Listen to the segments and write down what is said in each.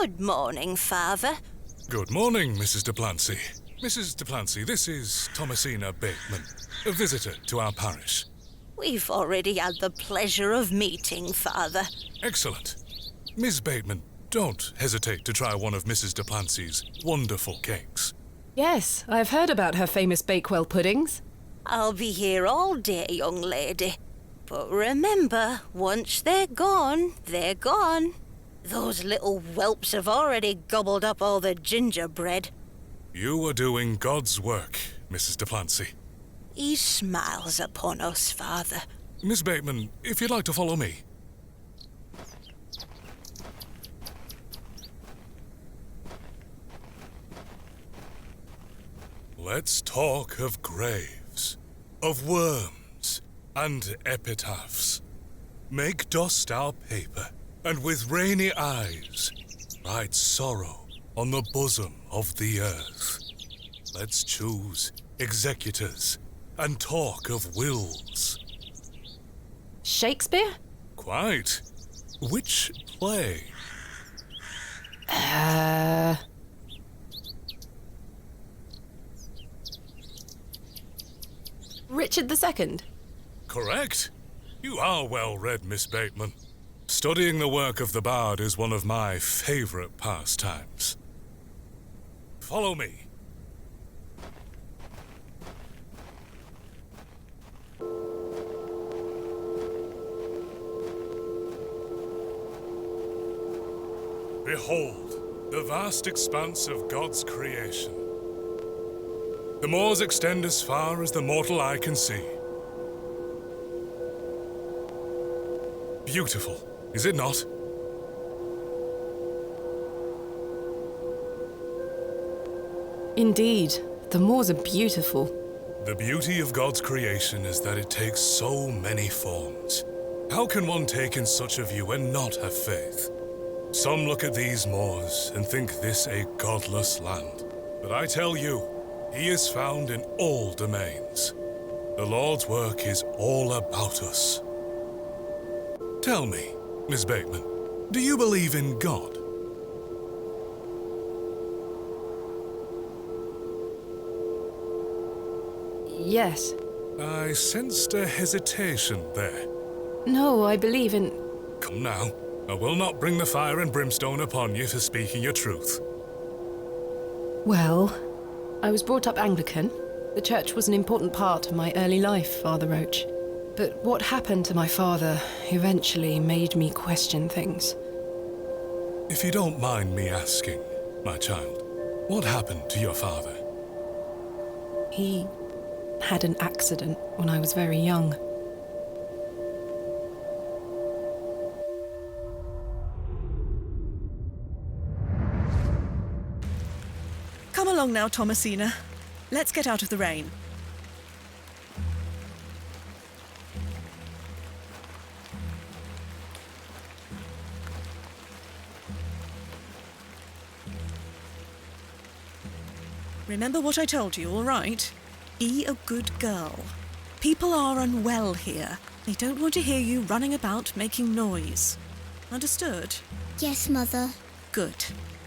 Good morning, Father. Good morning, Mrs. Duplancy. Mrs. Duplancy, this is Thomasina Bateman, a visitor to our parish. We've already had the pleasure of meeting, Father. Excellent. Miss Bateman, don't hesitate to try one of Mrs. Duplancy's wonderful cakes. Yes, I've heard about her famous Bakewell puddings. I'll be here all day, young lady. But remember, once they're gone, they're gone. Those little whelps have already gobbled up all the gingerbread. You are doing God's work, Mrs. Duplancy. He smiles upon us, Father. Miss Bateman, if you'd like to follow me. Let's talk of graves, of worms, and epitaphs. Make dust our paper, and with rainy eyes, write sorrow on the bosom of the earth. Let's choose executors, and talk of wills. Shakespeare? Quite. Which play? Richard II? Correct. You are well read, Miss Bateman. Studying the work of the bard is one of my favorite pastimes. Follow me. Behold, the vast expanse of God's creation. The moors extend as far as the mortal eye can see. Beautiful, is it not? Indeed, the moors are beautiful. The beauty of God's creation is that it takes so many forms. How can one take in such a view and not have faith? Some look at these moors and think this a godless land. But I tell you, he is found in all domains. The Lord's work is all about us. Tell me, Miss Bateman, do you believe in God? Yes. I sensed a hesitation there. No, I believe in... Come now, I will not bring the fire and brimstone upon you for speaking your truth. Well, I was brought up Anglican. The church was an important part of my early life, Father Roach. But what happened to my father eventually made me question things. If you don't mind me asking, my child, what happened to your father? He had an accident when I was very young. Come along now, Thomasina. Let's get out of the rain. Remember what I told you, all right? Be a good girl. People are unwell here. They don't want to hear you running about making noise. Understood? Yes, Mother. Good.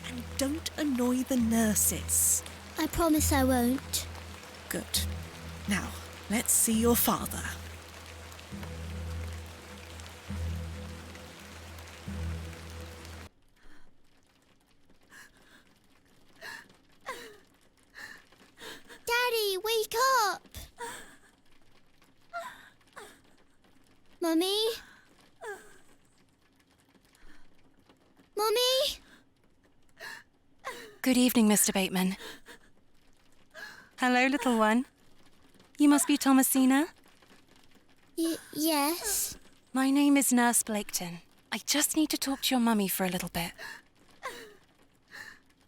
And don't annoy the nurses. I promise I won't. Good. Now, let's see your father. Daddy, wake up! Mummy? Mummy? Good evening, Mr. Bateman. Hello, little one. You must be Thomasina? Yes. My name is Nurse Blaketon. I just need to talk to your mummy for a little bit.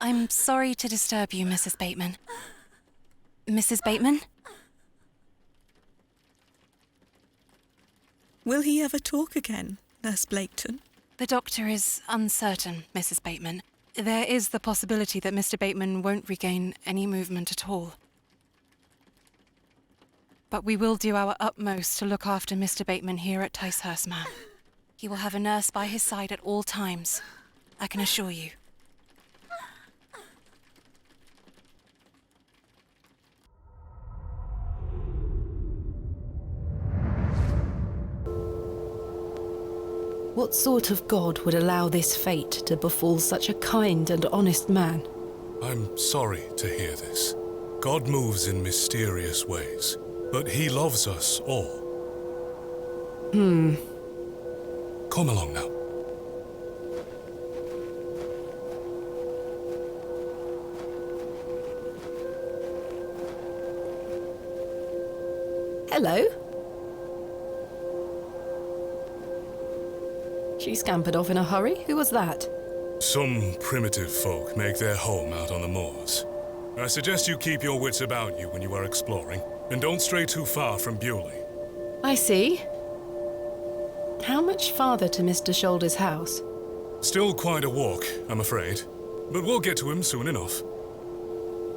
I'm sorry to disturb you, Mrs. Bateman. Mrs. Bateman? Will he ever talk again, Nurse Blaketon? The doctor is uncertain, Mrs. Bateman. There is the possibility that Mr. Bateman won't regain any movement at all. But we will do our utmost to look after Mr. Bateman here at Ticehurst, ma'am. He will have a nurse by his side at all times, I can assure you. What sort of god would allow this fate to befall such a kind and honest man? I'm sorry to hear this. God moves in mysterious ways, but he loves us all. Come along now. Hello. She scampered off in a hurry. Who was that? Some primitive folk make their home out on the moors. I suggest you keep your wits about you when you are exploring, and don't stray too far from Bewley. I see. How much farther to Mr. Shoulder's house? Still quite a walk, I'm afraid, but we'll get to him soon enough.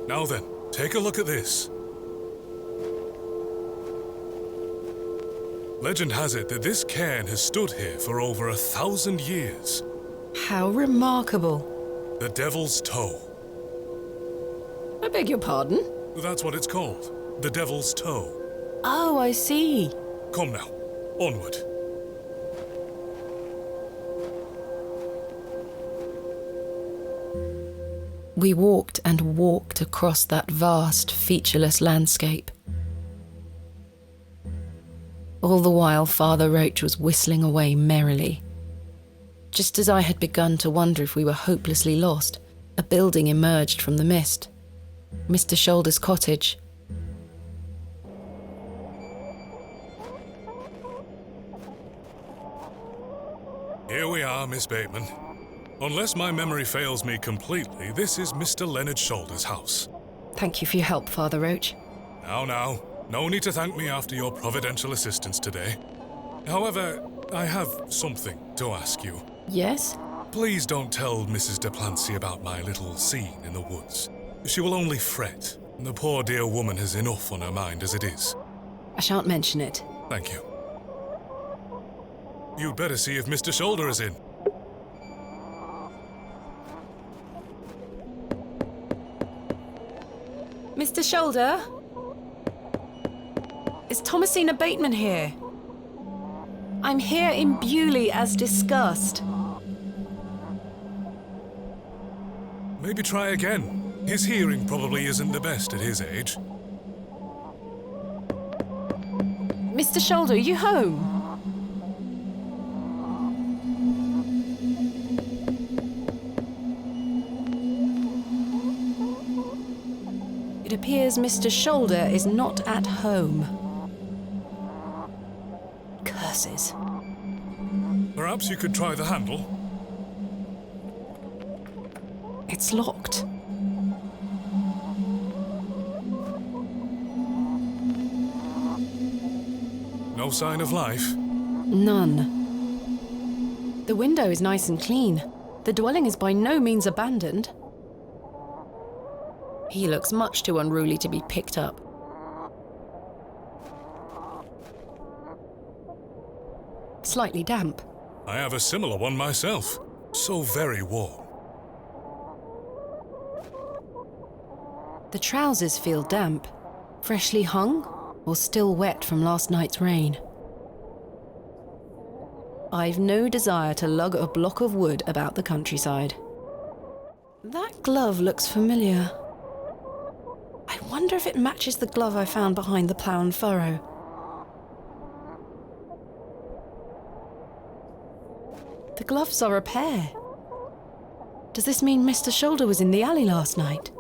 Now then, take a look at this. Legend has it that this cairn has stood here for over 1,000 years. How remarkable. The Devil's Toe. I beg your pardon? That's what it's called. The Devil's Toe. Oh, I see. Come now, onward. We walked and walked across that vast, featureless landscape. All the while, Father Roach was whistling away merrily. Just as I had begun to wonder if we were hopelessly lost, a building emerged from the mist. Mr. Shoulder's cottage. Here we are, Miss Bateman. Unless my memory fails me completely, this is Mr. Leonard Shoulder's house. Thank you for your help, Father Roach. Now, no need to thank me after your providential assistance today. However, I have something to ask you. Yes? Please don't tell Mrs. de Plancy about my little scene in the woods. She will only fret. The poor dear woman has enough on her mind as it is. I shan't mention it. Thank you. You'd better see if Mr. Shoulder is in. Mr. Shoulder? Is Thomasina Bateman here? I'm here in Bewley as discussed. Maybe try again. His hearing probably isn't the best at his age. Mr. Shoulder, are you home? It appears Mr. Shoulder is not at home. Curses. Perhaps you could try the handle. It's locked. No sign of life. None. The window is nice and clean. The dwelling is by no means abandoned. He looks much too unruly to be picked up. Slightly damp. I have a similar one myself. So very warm. The trousers feel damp. Freshly hung or still wet from last night's rain. I've no desire to lug a block of wood about the countryside. That glove looks familiar. I wonder if it matches the glove I found behind the plough and furrow. The gloves are a pair. Does this mean Mr. Shoulder was in the alley last night?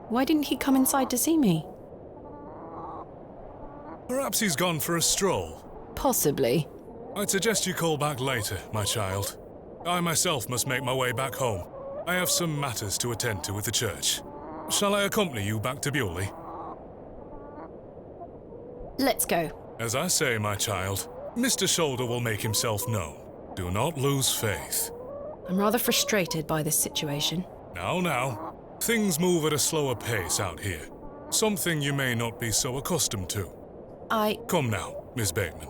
Why didn't he come inside to see me? Perhaps he's gone for a stroll. Possibly. I'd suggest you call back later, my child. I myself must make my way back home. I have some matters to attend to at the church. Shall I accompany you back to Bewley? Let's go. As I say, my child, Mr. Shoulder will make himself known. Do not lose faith. I'm rather frustrated by this situation. Now. Things move at a slower pace out here. Something you may not be so accustomed to. Come now, Miss Bateman.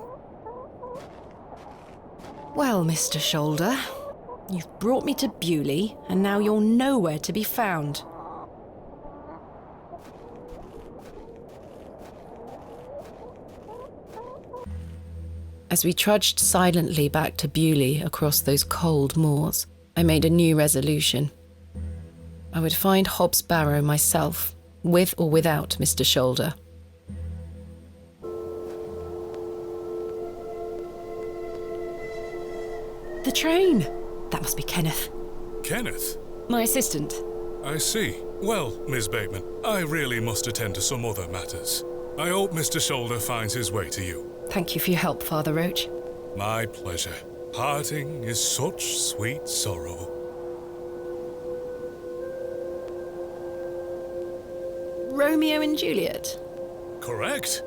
Well, Mr. Shoulder, you've brought me to Bewley, and now you're nowhere to be found. As we trudged silently back to Bewley across those cold moors, I made a new resolution. I would find Hobbs Barrow myself, with or without Mr. Shoulder. The train! That must be Kenneth. Kenneth? My assistant. I see. Well, Miss Bateman, I really must attend to some other matters. I hope Mr. Shoulder finds his way to you. Thank you for your help, Father Roach. My pleasure. Parting is such sweet sorrow. Romeo and Juliet? Correct.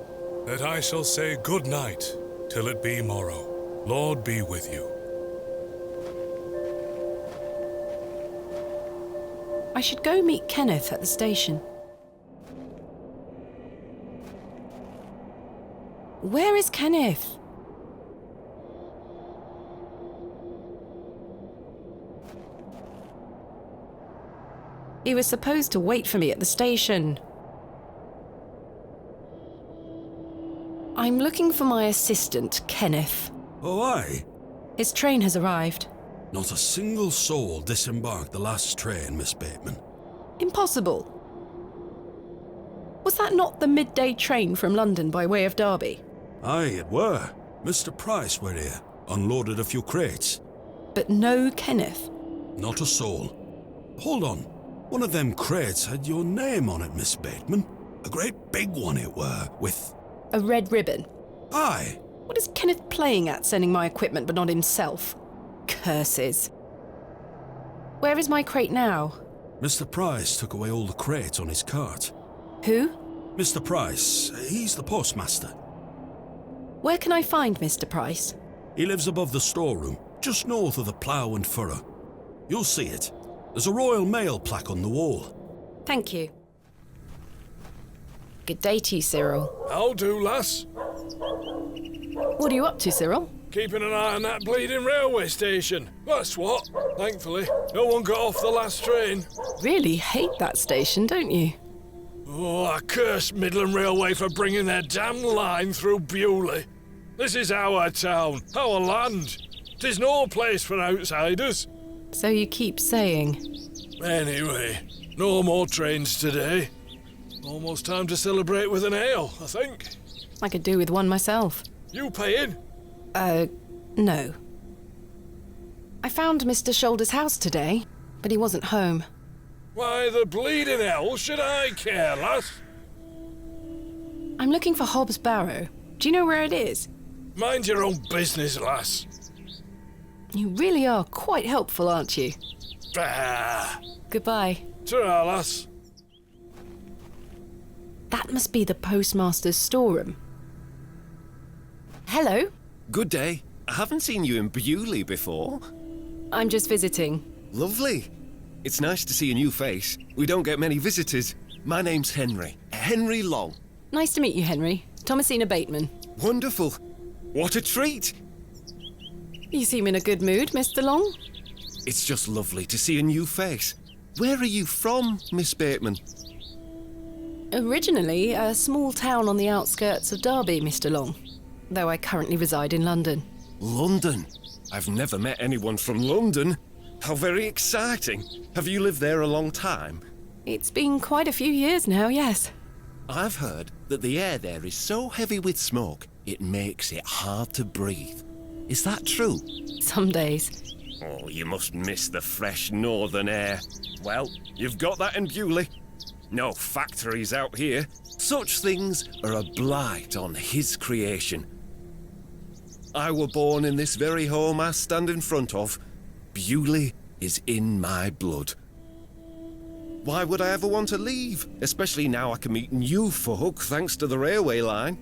That I shall say good night till it be morrow. Lord be with you. I should go meet Kenneth at the station. Where is Kenneth? He was supposed to wait for me at the station. I'm looking for my assistant, Kenneth. Oh, aye. His train has arrived. Not a single soul disembarked the last train, Miss Bateman. Impossible. Was that not the midday train from London by way of Derby? Aye, it were. Mr. Price were here, unloaded a few crates. But no Kenneth. Not a soul. Hold on. One of them crates had your name on it, Miss Bateman. A great big one it were, with... A red ribbon. Aye. What is Kenneth playing at, sending my equipment but not himself? Curses. Where is my crate now? Mr. Price took away all the crates on his cart. Who? Mr. Price, he's the postmaster. Where can I find Mr. Price? He lives above the storeroom, just north of the plough and furrow. You'll see it. There's a Royal Mail plaque on the wall. Thank you. Good day to you, Cyril. How do, lass? What are you up to, Cyril? Keeping an eye on that bleeding railway station. That's what. Thankfully, no one got off the last train. Really hate that station, don't you? Oh, I curse Midland Railway for bringing their damn line through Bewley. This is our town, our land. 'Tis no place for outsiders. So you keep saying. Anyway, no more trains today. Almost time to celebrate with an ale, I think. I could do with one myself. You paying? No. I found Mr. Shoulder's house today, but he wasn't home. Why the bleeding hell should I care, lass? I'm looking for Hobbs Barrow. Do you know where it is? Mind your own business, lass. You really are quite helpful, aren't you? Bah. Goodbye. Ta-ra, lass. That must be the postmaster's storeroom. Hello. Good day. I haven't seen you in Bewley before. I'm just visiting. Lovely. It's nice to see a new face. We don't get many visitors. My name's Henry. Henry Long. Nice to meet you, Henry. Thomasina Bateman. Wonderful. What a treat. You seem in a good mood, Mr. Long. It's just lovely to see a new face. Where are you from, Miss Bateman? Originally, a small town on the outskirts of Derby, Mr. Long, though I currently reside in London. London? I've never met anyone from London. How very exciting. Have you lived there a long time? It's been quite a few years now, yes. I've heard that the air there is so heavy with smoke, it makes it hard to breathe. Is that true? Some days. Oh, you must miss the fresh northern air. Well, you've got that in Bewley. No factories out here. Such things are a blight on his creation. I were born in this very home I stand in front of. Bewley is in my blood. Why would I ever want to leave? Especially now I can meet new folk thanks to the railway line.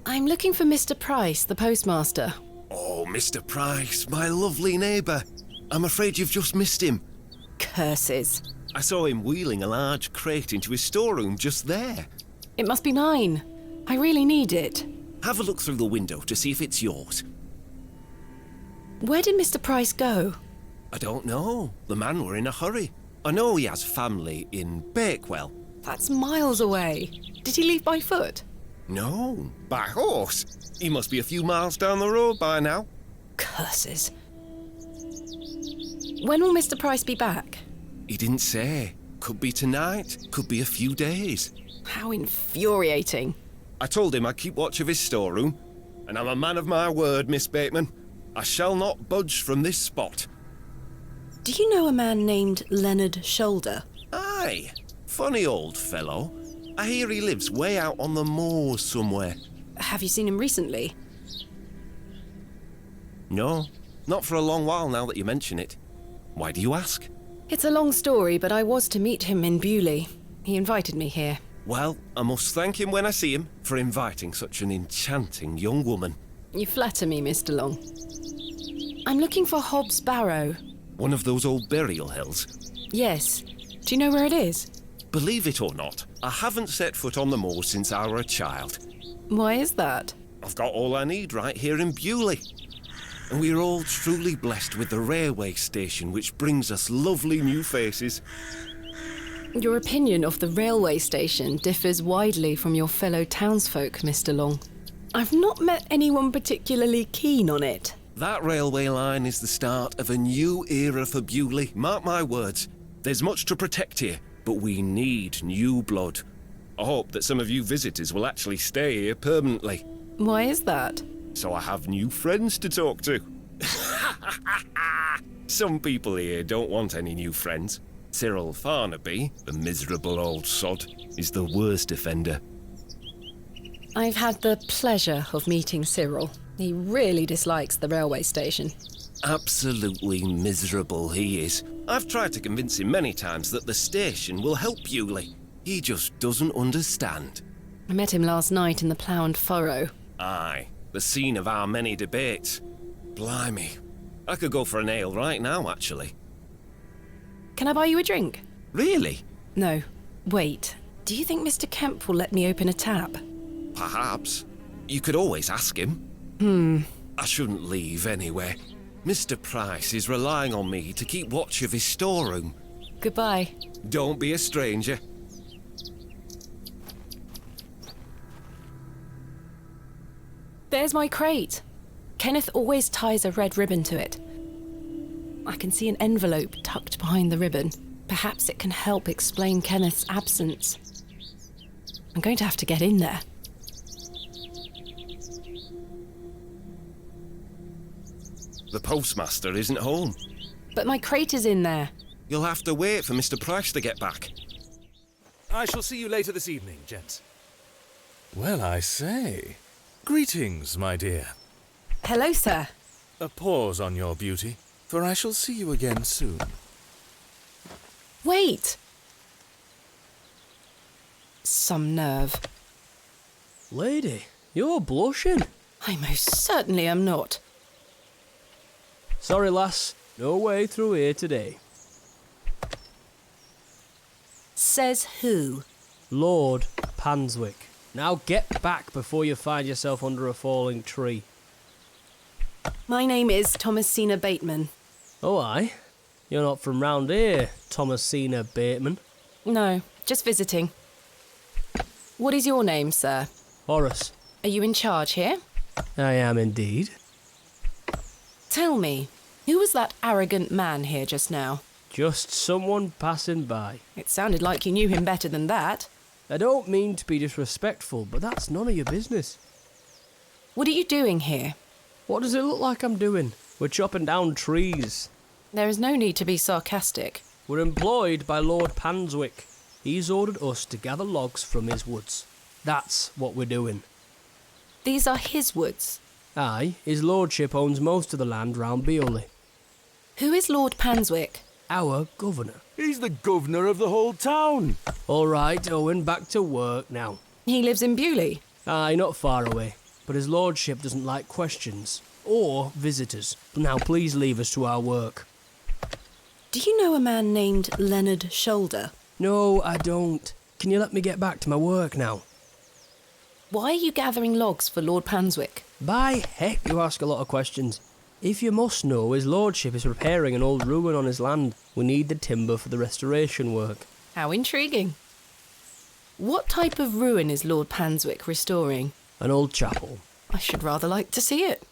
I'm looking for Mr. Price, the postmaster. Oh, Mr. Price, my lovely neighbour. I'm afraid you've just missed him. Curses. I saw him wheeling a large crate into his storeroom just there. It must be mine. I really need it. Have a look through the window to see if it's yours. Where did Mr. Price go? I don't know. The man were in a hurry. I know he has family in Bakewell. That's miles away. Did he leave by foot? No, by horse. He must be a few miles down the road by now. Curses. When will Mr. Price be back? He didn't say. Could be tonight, could be a few days. How infuriating. I told him I'd keep watch of his storeroom, and I'm a man of my word, Miss Bateman. I shall not budge from this spot. Do you know a man named Leonard Shoulder? Aye, funny old fellow. I hear he lives way out on the moors somewhere. Have you seen him recently? No, not for a long while now that you mention it. Why do you ask? It's a long story, but I was to meet him in Bewley. He invited me here. Well, I must thank him when I see him for inviting such an enchanting young woman. You flatter me, Mr. Long. I'm looking for Hobbs Barrow. One of those old burial hills. Yes. Do you know where it is? Believe it or not, I haven't set foot on the moors since I were a child. Why is that? I've got all I need right here in Bewley. And we're all truly blessed with the railway station, which brings us lovely new faces. Your opinion of the railway station differs widely from your fellow townsfolk, Mr. Long. I've not met anyone particularly keen on it. That railway line is the start of a new era for Bewley, mark my words. There's much to protect here, but we need new blood. I hope that some of you visitors will actually stay here permanently. Why is that? So I have new friends to talk to. Some people here don't want any new friends. Cyril Farnaby, the miserable old sod, is the worst offender. I've had the pleasure of meeting Cyril. He really dislikes the railway station. Absolutely miserable he is. I've tried to convince him many times that the station will help Bewley. He just doesn't understand. I met him last night in the Plough and Furrow. Aye, the scene of our many debates. Blimey. I could go for an ale right now, actually. Can I buy you a drink? Really? No. Wait. Do you think Mr. Kemp will let me open a tap? Perhaps. You could always ask him. I shouldn't leave anyway. Mr. Price is relying on me to keep watch of his storeroom. Goodbye. Don't be a stranger. There's my crate. Kenneth always ties a red ribbon to it. I can see an envelope tucked behind the ribbon. Perhaps it can help explain Kenneth's absence. I'm going to have to get in there. The postmaster isn't home. But my crate is in there. You'll have to wait for Mr. Price to get back. I shall see you later this evening, gents. Well, I say. Greetings, my dear. Hello, sir. A pause on your beauty, for I shall see you again soon. Wait! Some nerve. Lady, you're blushing. I most certainly am not. Sorry, lass. No way through here today. Says who? Lord Panswick. Now get back before you find yourself under a falling tree. My name is Thomasina Bateman. Oh, aye? You're not from round here, Thomasina Bateman. No, just visiting. What is your name, sir? Horace. Are you in charge here? I am indeed. Tell me, who was that arrogant man here just now? Just someone passing by. It sounded like you knew him better than that. I don't mean to be disrespectful, but that's none of your business. What are you doing here? What does it look like I'm doing? We're chopping down trees. There is no need to be sarcastic. We're employed by Lord Panswick. He's ordered us to gather logs from his woods. That's what we're doing. These are his woods. Aye, his lordship owns most of the land round Bewley. Who is Lord Panswick? Our governor. He's the governor of the whole town. All right, Owen, back to work now. He lives in Bewley. Aye, not far away. But his lordship doesn't like questions. Or visitors. Now please leave us to our work. Do you know a man named Leonard Shoulder? No, I don't. Can you let me get back to my work now? Why are you gathering logs for Lord Panswick? By heck, you ask a lot of questions. If you must know, his lordship is repairing an old ruin on his land. We need the timber for the restoration work. How intriguing. What type of ruin is Lord Panswick restoring? An old chapel. I should rather like to see it.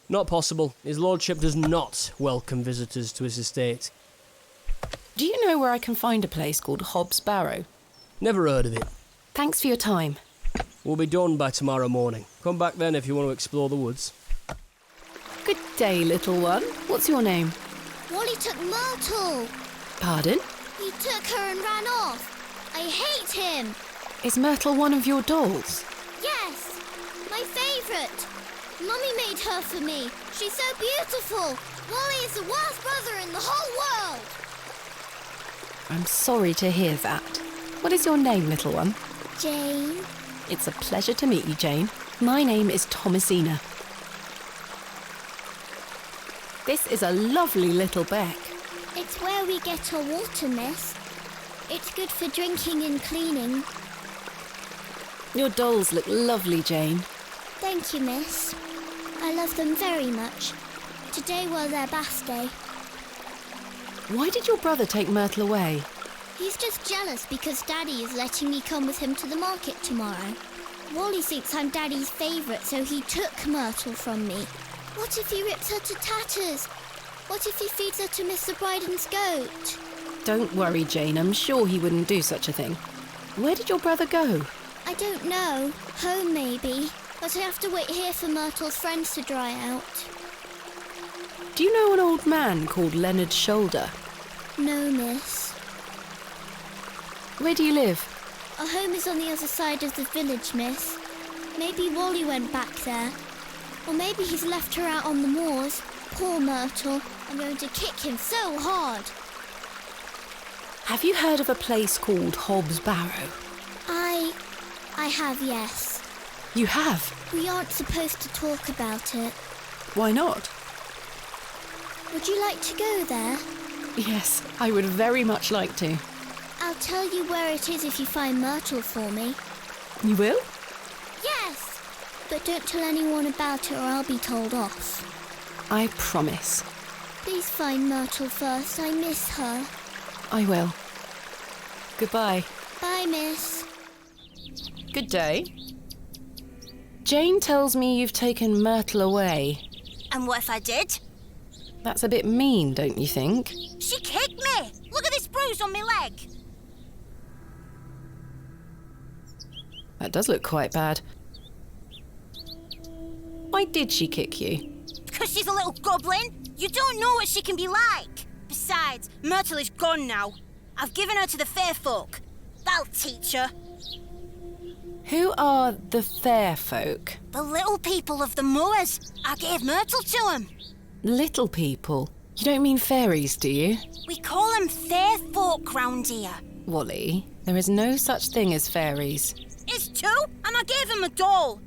Not possible. His lordship does not welcome visitors to his estate. Do you know where I can find a place called Hobbs Barrow? Never heard of it. Thanks for your time. We'll be done by tomorrow morning. Come back then if you want to explore the woods. Good day, little one. What's your name? Wally took Myrtle. Pardon? He took her and ran off. I hate him. Is Myrtle one of your dolls? Yes, my favourite. Mummy made her for me. She's so beautiful. Wally is the worst brother in the whole world. I'm sorry to hear that. What is your name, little one? Jane. It's a pleasure to meet you, Jane. My name is Thomasina. This is a lovely little beck. It's where we get our water, miss. It's good for drinking and cleaning. Your dolls look lovely, Jane. Thank you, miss. I love them very much. Today was their bath day. Why did your brother take Myrtle away? He's just jealous because Daddy is letting me come with him to the market tomorrow. Wally thinks I'm Daddy's favourite, so he took Myrtle from me. What if he rips her to tatters? What if he feeds her to Mr. Bryden's goat? Don't worry, Jane. I'm sure he wouldn't do such a thing. Where did your brother go? I don't know. Home, maybe. But I have to wait here for Myrtle's friends to dry out. Do you know an old man called Leonard Shoulder? No, miss. Where do you live? Our home is on the other side of the village, miss. Maybe Wally went back there. Or maybe he's left her out on the moors. Poor Myrtle. I'm going to kick him so hard. Have you heard of a place called Hobbs Barrow? I have, yes. You have? We aren't supposed to talk about it. Why not? Would you like to go there? Yes, I would very much like to. I'll tell you where it is if you find Myrtle for me. You will? Yes! But don't tell anyone about it or I'll be told off. I promise. Please find Myrtle first. I miss her. I will. Goodbye. Bye, miss. Good day. Jane tells me you've taken Myrtle away. And what if I did? That's a bit mean, don't you think? She kicked me! Look at this bruise on my leg! That does look quite bad. Why did she kick you? Because she's a little goblin. You don't know what she can be like. Besides, Myrtle is gone now. I've given her to the fair folk. That'll teach her. Who are the fair folk? The little people of the moors. I gave Myrtle to them. Little people? You don't mean fairies, do you? We call them fair folk round here. Wally, there is no such thing as fairies. It's two, and I gave them a doll.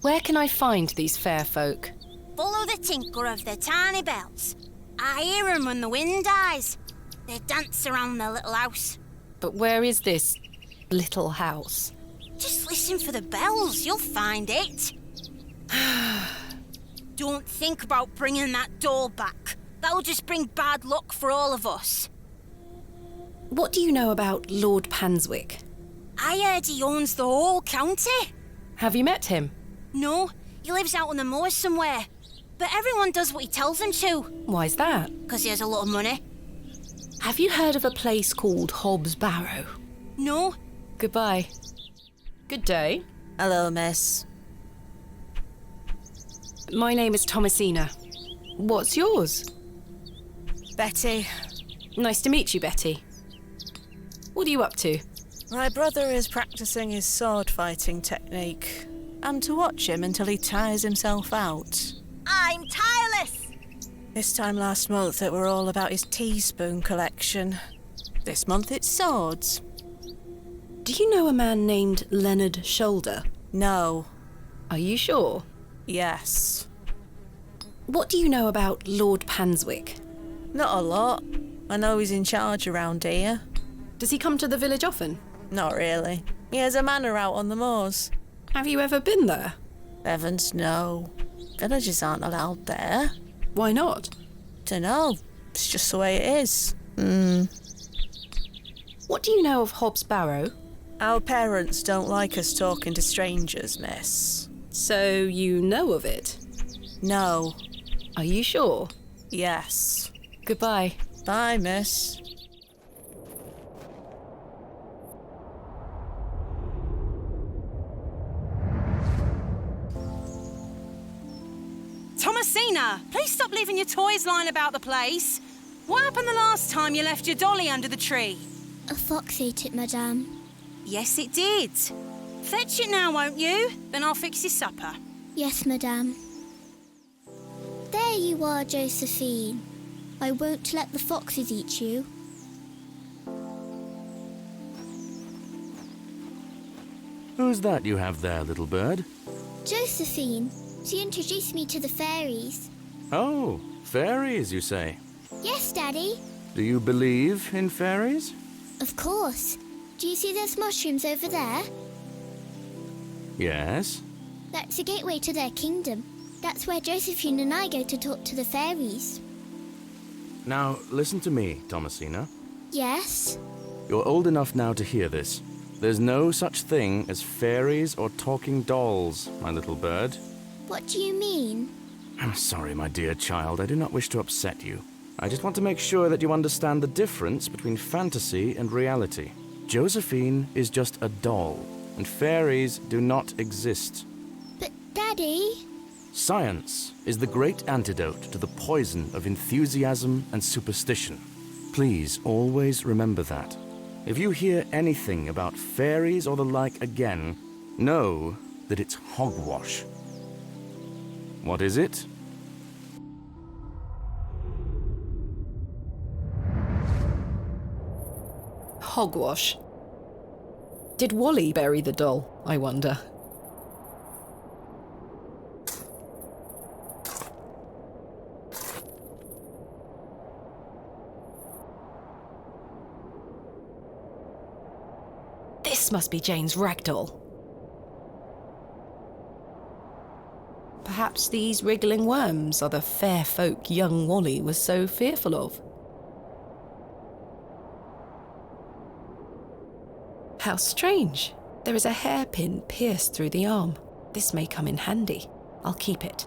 Where can I find these fair folk? Follow the tinkle of their tiny bells. I hear them when the wind dies. They dance around their little house. But where is this little house? Just listen for the bells, you'll find it. Don't think about bringing that doll back. That'll just bring bad luck for all of us. What do you know about Lord Panswick? I heard he owns the whole county. Have you met him? No, he lives out on the moors somewhere. But everyone does what he tells them to. Why's that? Because he has a lot of money. Have you heard of a place called Hobbs Barrow? No. Goodbye. Good day. Hello, miss. My name is Thomasina. What's yours? Betty. Nice to meet you, Betty. What are you up to? My brother is practicing his sword fighting technique. I'm to watch him until he tires himself out. I'm tireless! This time last month it were all about his teaspoon collection. This month it's swords. Do you know a man named Leonard Shoulder? No. Are you sure? Yes. What do you know about Lord Panswick? Not a lot. I know he's in charge around here. Does he come to the village often? Not really. He has a manor out on the moors. Have you ever been there? Heavens, no. Villagers aren't allowed there. Why not? Dunno. It's just the way it is. What do you know of Hobbs Barrow? Our parents don't like us talking to strangers, miss. So you know of it? No. Are you sure? Yes. Goodbye. Bye, miss. Thomasina, please stop leaving your toys lying about the place. What happened the last time you left your dolly under the tree? A fox ate it, madame. Yes, it did. Fetch it now, won't you? Then I'll fix your supper. Yes, madame. There you are, Josephine. I won't let the foxes eat you. Who's that you have there, little bird? Josephine. She introduced me to the fairies. Oh, fairies, you say? Yes, Daddy. Do you believe in fairies? Of course. Do you see those mushrooms over there? Yes. That's a gateway to their kingdom. That's where Josephine and I go to talk to the fairies. Now, listen to me, Thomasina. Yes? You're old enough now to hear this. There's no such thing as fairies or talking dolls, my little bird. What do you mean? I'm sorry, my dear child. I do not wish to upset you. I just want to make sure that you understand the difference between fantasy and reality. Josephine is just a doll, and fairies do not exist. But, Daddy... Science is the great antidote to the poison of enthusiasm and superstition. Please always remember that. If you hear anything about fairies or the like again, know that it's hogwash. What is it? Hogwash. Did Wally bury the doll, I wonder? This must be Jane's ragdoll. Perhaps these wriggling worms are the fair folk young Wally was so fearful of. How strange. There is a hairpin pierced through the arm. This may come in handy. I'll keep it.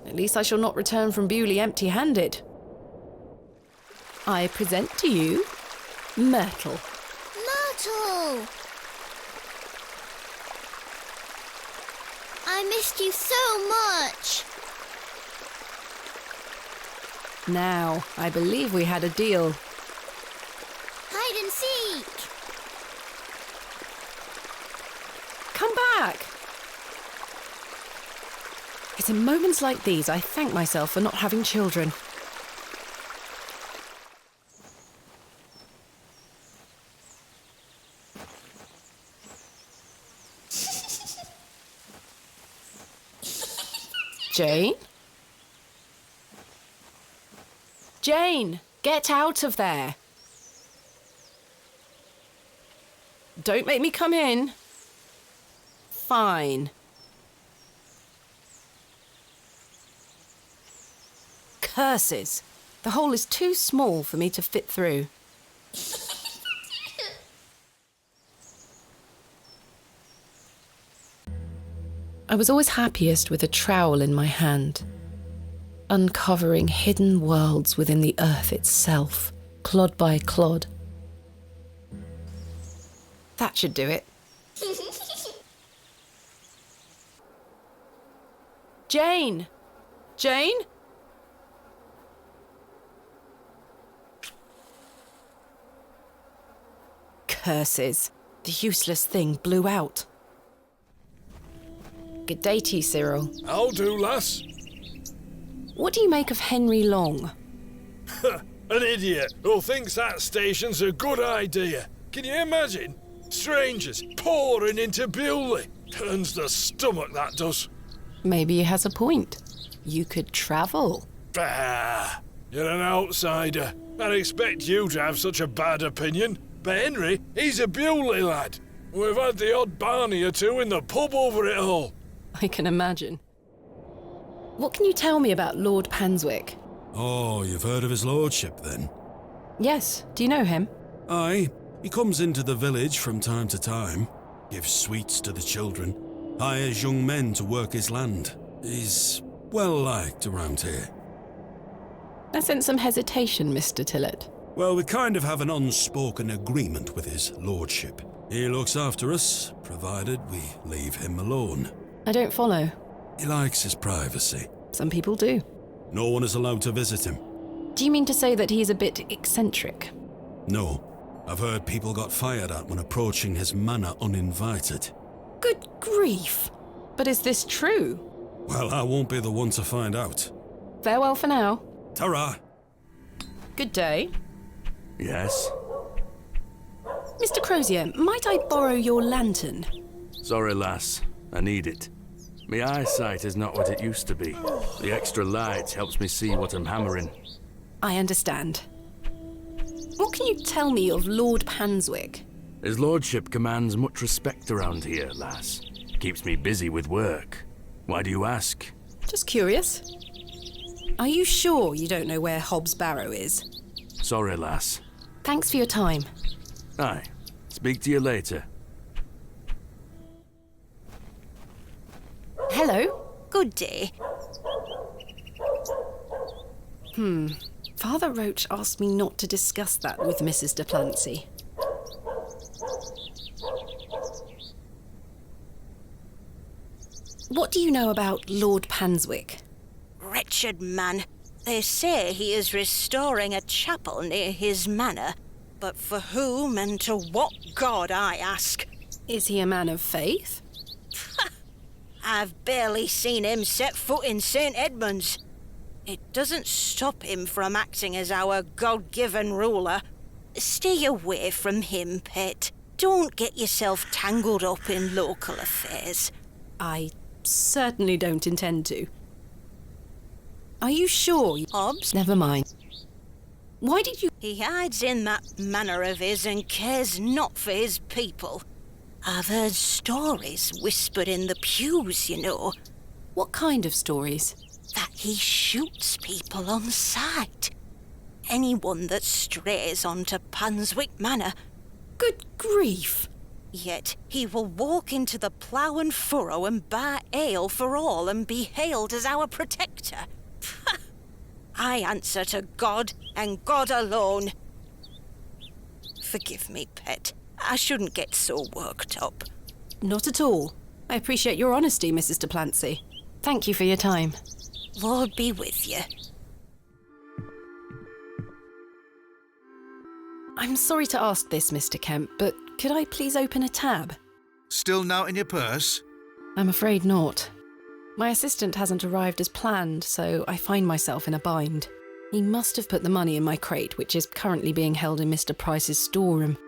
At least I shall not return from Bewley empty-handed. I present to you Myrtle. Myrtle! I missed you so much. Now, I believe we had a deal. Hide and seek. Come back! It's in moments like these I thank myself for not having children. Jane? Jane, get out of there. Don't make me come in. Fine. Curses. The hole is too small for me to fit through. I was always happiest with a trowel in my hand, uncovering hidden worlds within the earth itself, clod by clod. That should do it. Jane! Jane? Curses. The useless thing blew out. Good day to you, Cyril. I'll do, lass. What do you make of Henry Long? An idiot who thinks that station's a good idea. Can you imagine? Strangers pouring into Bewley. Turns the stomach, that does. Maybe he has a point. You could travel. Bah! You're an outsider. I'd expect you to have such a bad opinion. But Henry, he's a Bewley lad. We've had the odd Barney or two in the pub over it all. I can imagine. What can you tell me about Lord Panswick? Oh, you've heard of his lordship, then? Yes. Do you know him? Aye. He comes into the village from time to time, gives sweets to the children, hires young men to work his land. He's well liked around here. I sense some hesitation, Mr. Tillett. Well, we kind of have an unspoken agreement with his lordship. He looks after us, provided we leave him alone. I don't follow. He likes his privacy. Some people do. No one is allowed to visit him. Do you mean to say that he's a bit eccentric? No. I've heard people got fired at when approaching his manor uninvited. Good grief! But is this true? Well, I won't be the one to find out. Farewell for now. Ta-ra! Good day. Yes? Mr. Crozier, might I borrow your lantern? Sorry, lass. I need it. My eyesight is not what it used to be. The extra light helps me see what I'm hammering. I understand. What can you tell me of Lord Panswick? His lordship commands much respect around here, lass. Keeps me busy with work. Why do you ask? Just curious. Are you sure you don't know where Hobbs Barrow is? Sorry, lass. Thanks for your time. Aye. Speak to you later. Hello. Good day. Father Roach asked me not to discuss that with Mrs. de Plancy. What do you know about Lord Panswick? Wretched man. They say he is restoring a chapel near his manor. But for whom and to what god, I ask? Is he a man of faith? I've barely seen him set foot in St. Edmunds. It doesn't stop him from acting as our God-given ruler. Stay away from him, pet. Don't get yourself tangled up in local affairs. I certainly don't intend to. Are you sure? Hobbs? Never mind. Why did you... He hides in that manner of his and cares not for his people. I've heard stories whispered in the pews, you know. What kind of stories? That he shoots people on sight. Anyone that strays onto Panswick Manor. Good grief! Yet he will walk into the plough and furrow and buy ale for all and be hailed as our protector. I answer to God and God alone. Forgive me, pet. I shouldn't get so worked up. Not at all. I appreciate your honesty, Mrs. de Plancy. Thank you for your time. Lord be with you. I'm sorry to ask this, Mr. Kemp, but could I please open a tab? Still not in your purse? I'm afraid not. My assistant hasn't arrived as planned, so I find myself in a bind. He must have put the money in my crate, which is currently being held in Mr. Price's storeroom.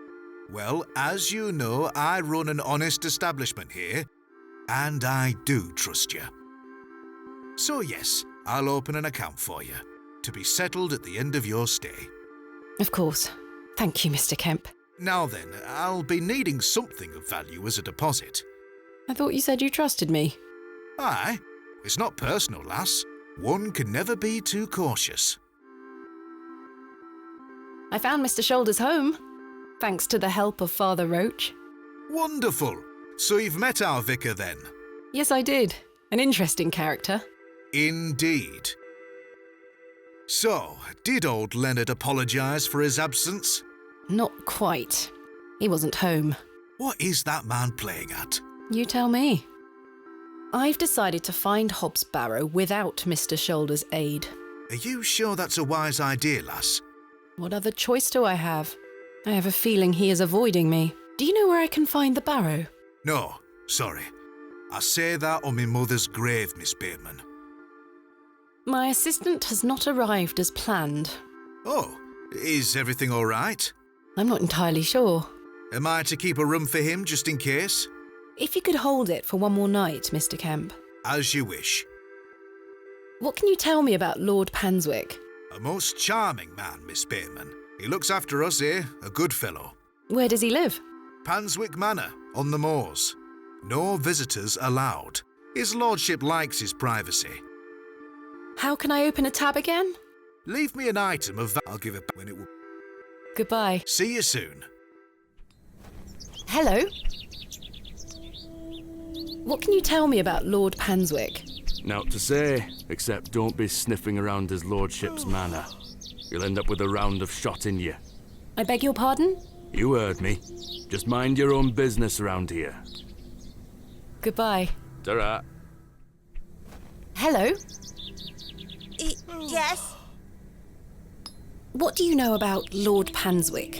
Well, as you know, I run an honest establishment here, and I do trust you. So yes, I'll open an account for you, to be settled at the end of your stay. Of course. Thank you, Mr. Kemp. Now then, I'll be needing something of value as a deposit. I thought you said you trusted me. Aye, it's not personal, lass. One can never be too cautious. I found Mr. Shoulder's home, thanks to the help of Father Roach. Wonderful! So you've met our vicar then? Yes, I did. An interesting character. Indeed. So, did old Leonard apologise for his absence? Not quite. He wasn't home. What is that man playing at? You tell me. I've decided to find Hobbs Barrow without Mr. Shoulder's aid. Are you sure that's a wise idea, lass? What other choice do I have? I have a feeling he is avoiding me. Do you know where I can find the barrow? No, sorry. I say that on my mother's grave, Miss Bateman. My assistant has not arrived as planned. Oh, is everything all right? I'm not entirely sure. Am I to keep a room for him just in case? If you could hold it for one more night, Mr. Kemp. As you wish. What can you tell me about Lord Panswick? A most charming man, Miss Bateman. He looks after us here, a good fellow. Where does he live? Panswick Manor, on the moors. No visitors allowed. His lordship likes his privacy. How can I open a tab again? Leave me an item of that. I'll give it back when it will. Goodbye. See you soon. Hello? What can you tell me about Lord Panswick? Naught to say, except don't be sniffing around his lordship's manor. You'll end up with a round of shot in you. I beg your pardon? You heard me. Just mind your own business around here. Goodbye. Ta-ra. Hello? Yes? What do you know about Lord Panswick?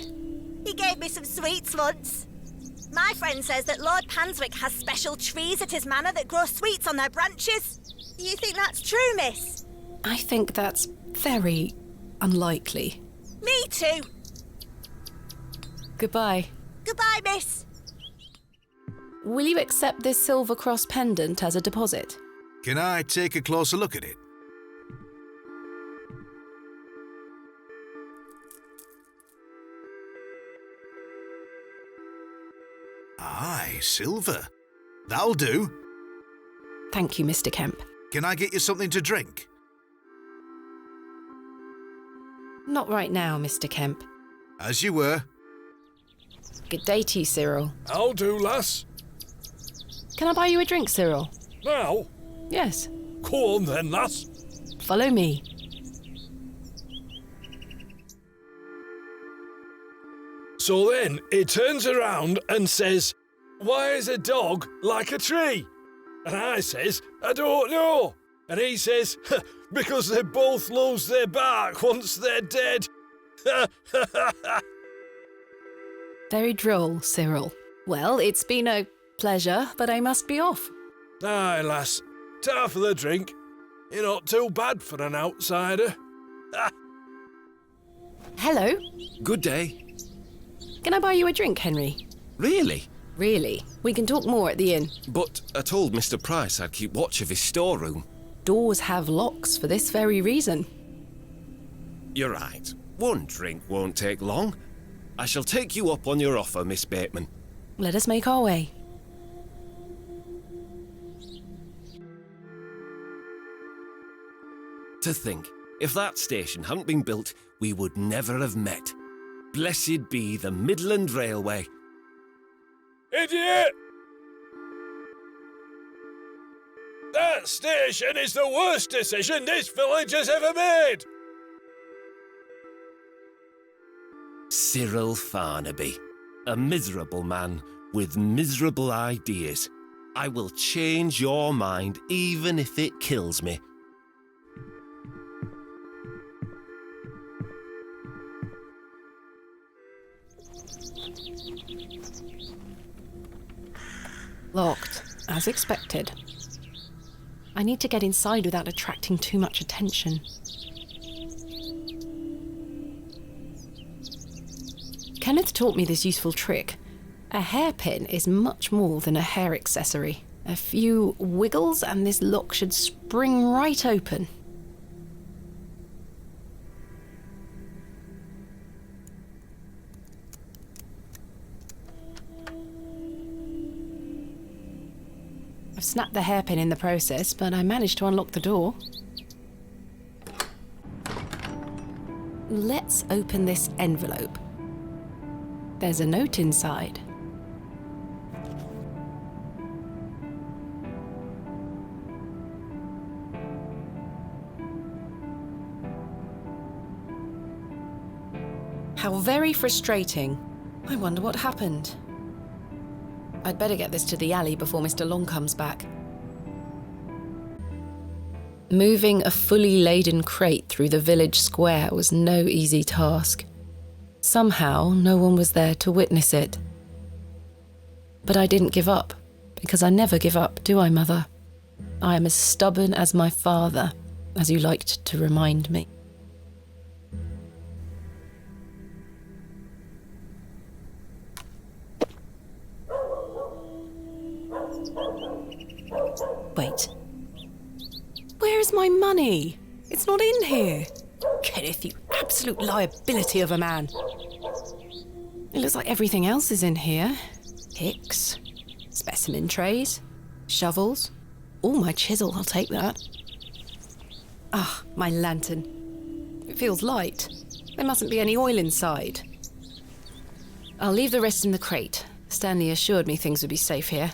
He gave me some sweets once. My friend says that Lord Panswick has special trees at his manor that grow sweets on their branches. You think that's true, miss? I think that's very unlikely. Me too. Goodbye. Goodbye, miss. Will you accept this silver cross pendant as a deposit? Can I take a closer look at it? Aye, silver. That'll do. Thank you, Mr. Kemp. Can I get you something to drink? Not right now, Mr. Kemp. As you were. Good day to you, Cyril. I'll do, lass. Can I buy you a drink, Cyril? Now? Yes. Go on then, lass. Follow me. So then he turns around and says, "Why is a dog like a tree?" And I says, "I don't know." And he says, "Because they both lose their bark once they're dead." Very droll, Cyril. Well, it's been a pleasure, but I must be off. Aye, lass. Ta for the drink. You're not too bad for an outsider. Hello? Good day. Can I buy you a drink, Henry? Really? Really. We can talk more at the inn. But I told Mr. Price I'd keep watch of his storeroom. Doors have locks for this very reason. You're right. One drink won't take long. I shall take you up on your offer, Miss Bateman. Let us make our way. To think, if that station hadn't been built, we would never have met. Blessed be the Midland Railway. Idiot! That station is the worst decision this village has ever made! Cyril Farnaby, a miserable man with miserable ideas. I will change your mind even if it kills me. Locked, as expected. I need to get inside without attracting too much attention. Kenneth taught me this useful trick. A hairpin is much more than a hair accessory. A few wiggles and this lock should spring right open. I've snapped the hairpin in the process, but I managed to unlock the door. Let's open this envelope. There's a note inside. How very frustrating. I wonder what happened. I'd better get this to the alley before Mr. Long comes back. Moving a fully laden crate through the village square was no easy task. Somehow, no one was there to witness it. But I didn't give up, because I never give up, do I, Mother? I am as stubborn as my father, as you liked to remind me. Wait. Where is my money? It's not in here. Kenneth, you absolute liability of a man. It looks like everything else is in here. Picks, specimen trays, shovels. Oh, my chisel, I'll take that. Ah, my lantern. It feels light. There mustn't be any oil inside. I'll leave the rest in the crate. Stanley assured me things would be safe here.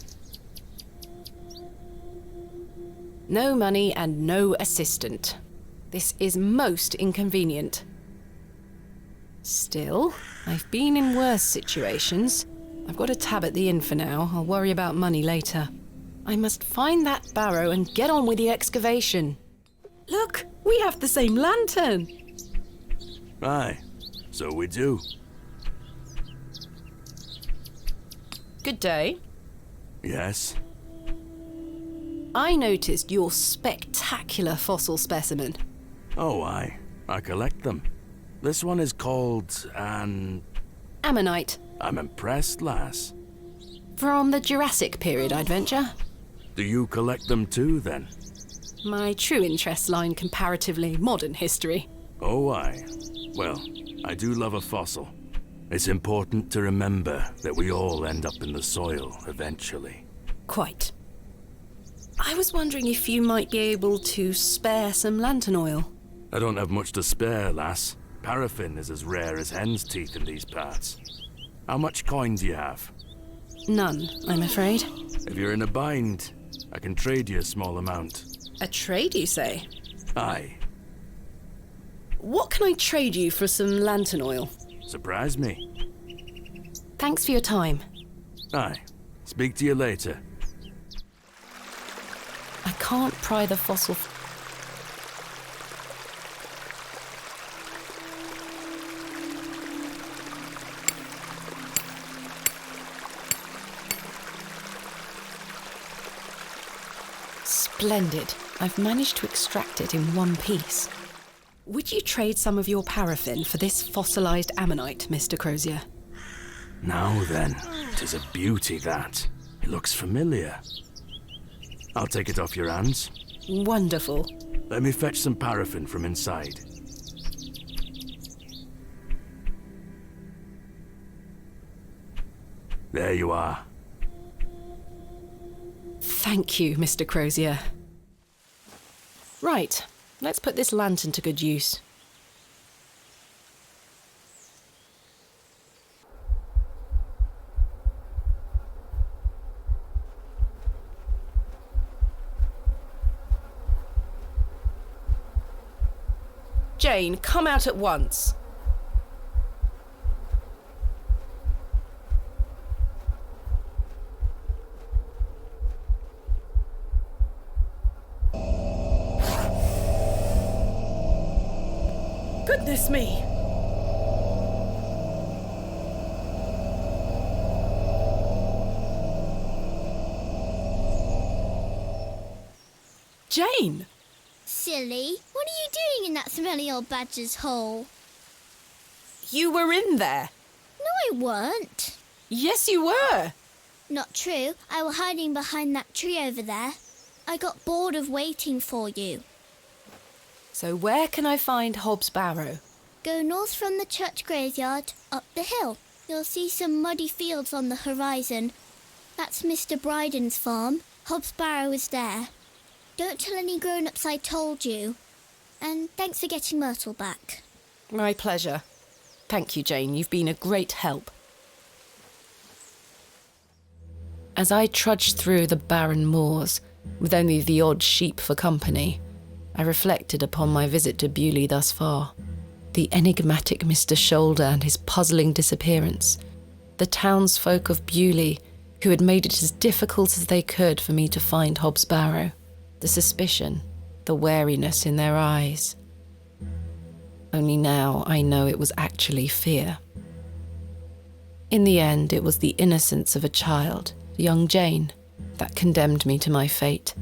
No money and no assistant. This is most inconvenient. Still, I've been in worse situations. I've got a tab at the inn for now. I'll worry about money later. I must find that Barrow and get on with the excavation. Look, we have the same lantern. Aye, so we do. Good day. Yes. I noticed your spectacular fossil specimen. Oh, aye. I collect them. This one is called an... Ammonite. I'm impressed, lass. From the Jurassic period, I'd venture. Do you collect them too, then? My true interests lie in comparatively modern history. Oh, aye. Well, I do love a fossil. It's important to remember that we all end up in the soil eventually. Quite. I was wondering if you might be able to spare some lantern oil. I don't have much to spare, lass. Paraffin is as rare as hen's teeth in these parts. How much coin do you have? None, I'm afraid. If you're in a bind, I can trade you a small amount. A trade, you say? Aye. What can I trade you for some lantern oil? Surprise me. Thanks for your time. Aye. Speak to you later. I can't pry the fossil... Splendid. I've managed to extract it in one piece. Would you trade some of your paraffin for this fossilized ammonite, Mr. Crozier? Now then, 'tis a beauty, that. It looks familiar. I'll take it off your hands. Wonderful. Let me fetch some paraffin from inside. There you are. Thank you, Mr. Crozier. Right, let's put this lantern to good use. Jane, come out at once. Goodness me! Jane! Silly, what are you doing in that smelly old badger's hole? You were in there. No, I weren't. Yes, you were. Not true. I was hiding behind that tree over there. I got bored of waiting for you. So where can I find Hobbs Barrow? Go north from the church graveyard, up the hill. You'll see some muddy fields on the horizon. That's Mr. Bryden's farm. Hobbs Barrow is there. Don't tell any grown-ups I told you. And thanks for getting Myrtle back. My pleasure. Thank you, Jane. You've been a great help. As I trudged through the barren moors, with only the odd sheep for company, I reflected upon my visit to Bewley thus far. The enigmatic Mr. Shoulder and his puzzling disappearance. The townsfolk of Bewley, who had made it as difficult as they could for me to find Hobbs Barrow. The suspicion, the wariness in their eyes. Only now I know it was actually fear. In the end, it was the innocence of a child, young Jane, that condemned me to my fate.